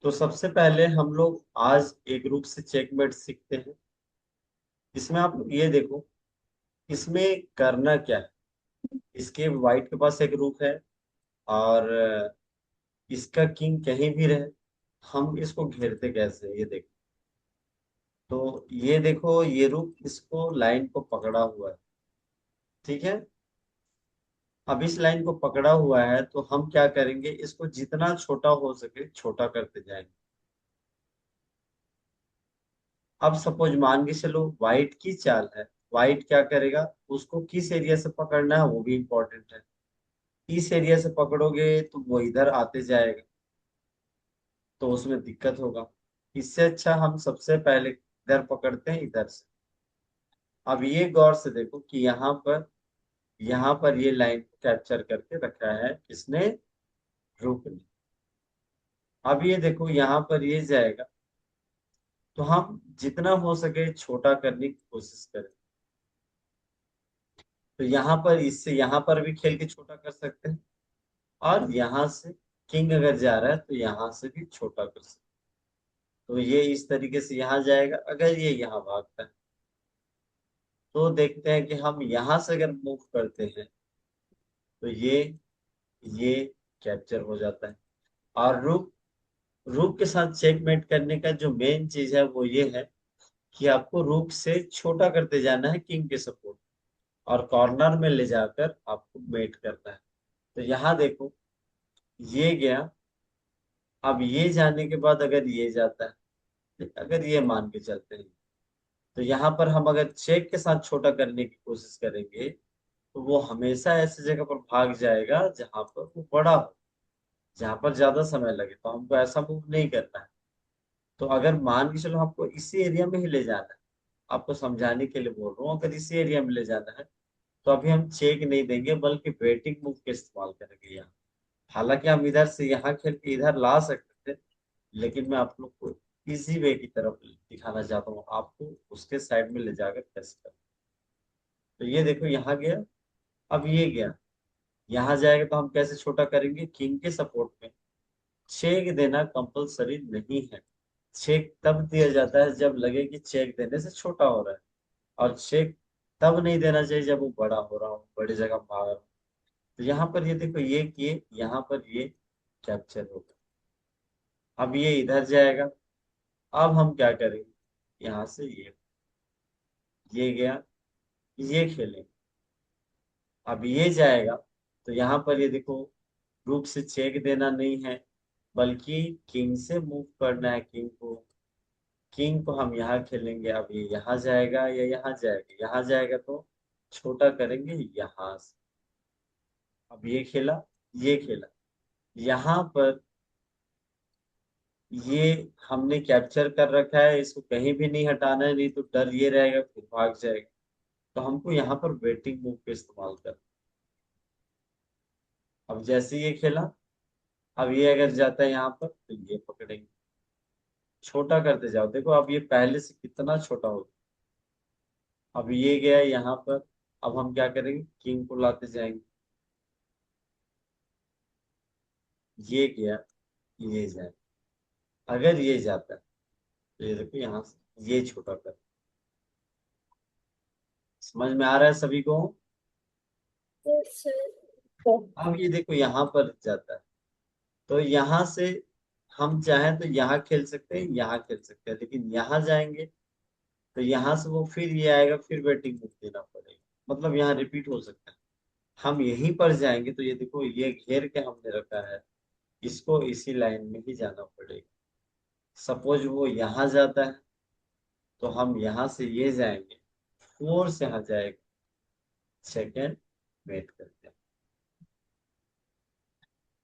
तो सबसे पहले हम लोग आज एक रूप से चेकमेट सीखते हैं। इसमें आप लोग ये देखो, इसमें करना क्या है। इसके वाइट के पास एक रूप है, और इसका किंग कहीं भी रहे, हम इसको घेरते कैसे हैं, ये देखो। तो ये देखो, ये रूप इसको लाइन को पकड़ा हुआ है। ठीक है। अब इस लाइन को पकड़ा हुआ है तो हम क्या करेंगे, इसको जितना छोटा हो सके छोटा करते जाएंगे। अब सपोज मान के चलो व्हाइट की चाल है। व्हाइट क्या करेगा, उसको किस एरिया से पकड़ना है वो भी इंपॉर्टेंट है। इस एरिया से पकड़ोगे तो वो इधर आते जाएगा, तो उसमें दिक्कत होगा। इससे अच्छा हम सबसे पहले इधर पकड़ते हैं, इधर से। अब ये गौर से देखो कि यहाँ पर ये लाइन को कैप्चर करके रखा है किसने, रूप ने। अब ये देखो यहाँ पर ये जाएगा, तो हम जितना हो सके छोटा करने की कोशिश करें। तो यहाँ पर इससे यहाँ पर भी खेल के छोटा कर सकते हैं, और यहाँ से किंग अगर जा रहा है तो यहाँ से भी छोटा कर सकते हैं। तो ये इस तरीके से यहाँ जाएगा, अगर ये यहाँ भागता है तो देखते हैं कि हम यहाँ से अगर मूव करते हैं तो ये कैप्चर हो जाता है। और रूक रूक के साथ चेकमेट करने का जो मेन चीज है वो ये है कि आपको रूक से छोटा करते जाना है किंग के सपोर्ट, और कॉर्नर में ले जाकर आपको मेट करना है। तो यहाँ देखो, ये गया। अब ये जाने के बाद अगर ये जाता है, अगर ये मान के चलते हैं, तो यहाँ पर हम अगर चेक के साथ छोटा करने की कोशिश करेंगे तो वो हमेशा ऐसी जगह पर भाग जाएगा जहां पर वो बड़ा हो, जहां पर ज्यादा समय लगे। तो हमको ऐसा मूव नहीं करना है। तो अगर मान के चलो हमको इसी एरिया में ही ले जाना है, आपको समझाने के लिए बोल रहा हूँ, अगर इसी एरिया में ले जाना है तो अभी हम चेक नहीं देंगे बल्कि वेटिंग मूव का इस्तेमाल करेंगे यहाँ। हालांकि हम इधर से यहाँ खेल के इधर ला सकते थे, लेकिन मैं आप लोग को इजी वे की तरफ दिखाना चाहता हूँ, आपको उसके साइड में ले जाकर कैसे करना। तो ये देखो यहाँ गया, अब ये गया, यहाँ जाएगा तो हम कैसे छोटा करेंगे, किंग के सपोर्ट में। चेक देना कंपलसरी नहीं है। चेक तब दिया जाता है जब लगे कि चेक देने से छोटा हो रहा है, और चेक तब नहीं देना चाहिए जब वो बड़ा हो रहा हो, बड़ी जगह भाग रहा हो। तो यहाँ पर ये देखो, ये किए, यहाँ पर ये कैप्चर होगा। अब ये इधर जाएगा। अब हम क्या करेंगे, यहाँ से ये गया, ये खेलेंगे। अब ये जाएगा, तो यहाँ पर ये देखो, रूक से चेक देना नहीं है बल्कि किंग से मूव करना है किंग को। किंग को हम यहाँ खेलेंगे। अब ये यहाँ जाएगा या यहाँ जाएगा, यहाँ जाएगा तो छोटा करेंगे यहाँ से। अब ये खेला, ये खेला, यहाँ पर ये हमने कैप्चर कर रखा है, इसको कहीं भी नहीं हटाना है, नहीं तो डर ये रहेगा फिर भाग जाएगा। तो हमको यहाँ पर वेटिंग मूव का इस्तेमाल करना। अब जैसे ये खेला, अब ये अगर जाता है यहाँ पर तो ये पकड़ेंगे, छोटा करते जाओ। देखो अब ये पहले से कितना छोटा हो गया। अब ये गया यहाँ पर, अब हम क्या करेंगे, किंग को लाते जाएंगे। ये गया, ये जाए, अगर ये जाता है तो ये देखो यहाँ से ये छोटा कर। समझ में आ रहा है सभी को। अब ये देखो यहाँ पर जाता है, तो यहाँ से हम चाहें तो यहाँ खेल सकते हैं, यहाँ खेल सकते हैं, लेकिन यहाँ जाएंगे तो यहाँ से वो फिर ये आएगा, फिर वेटिंग बुक देना पड़ेगा, मतलब यहाँ रिपीट हो सकता है। हम यहीं पर जाएंगे तो ये देखो, ये घेर के हमने रखा है, इसको इसी लाइन में ही जाना पड़ेगा। सपोज वो यहाँ जाता है तो हम यहाँ से ये जाएंगे, फोर्स यहाँ जाएगा, सेकेंड वेट करते हैं।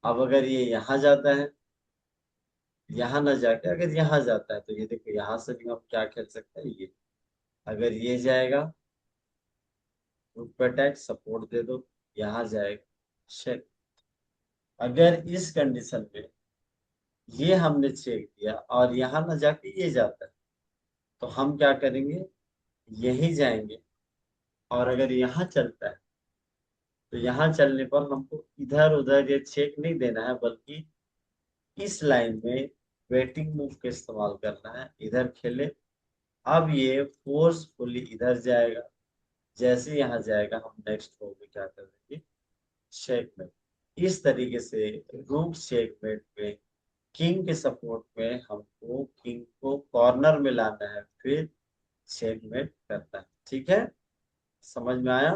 अब अगर ये यहाँ जाता है, यहाँ ना जाके अगर यहाँ जाता है तो ये देखो, यहाँ से भी हम क्या खेल सकते हैं, ये अगर ये जाएगा, रुक पे अटैक सपोर्ट दे दो, यहाँ जाएगा, चेक। अगर इस कंडीशन में ये हमने चेक दिया और यहाँ ना जाके ये जाता है, तो हम क्या करेंगे, यही जाएंगे। और अगर यहाँ चलता है तो यहाँ चलने पर हमको इधर उधर ये चेक नहीं देना है, बल्कि इस लाइन में वेटिंग मूव का इस्तेमाल करना है, इधर खेले। अब ये फोर्सफुली इधर जाएगा, जैसे यहाँ जाएगा हम नेक्स्ट रो में क्या कर देंगे, चेकमेट। इस तरीके से रूक चेकमेट में किंग के सपोर्ट में हमको किंग को कॉर्नर में लाना है, फिर चेकमेट करना है। ठीक है, समझ में आया?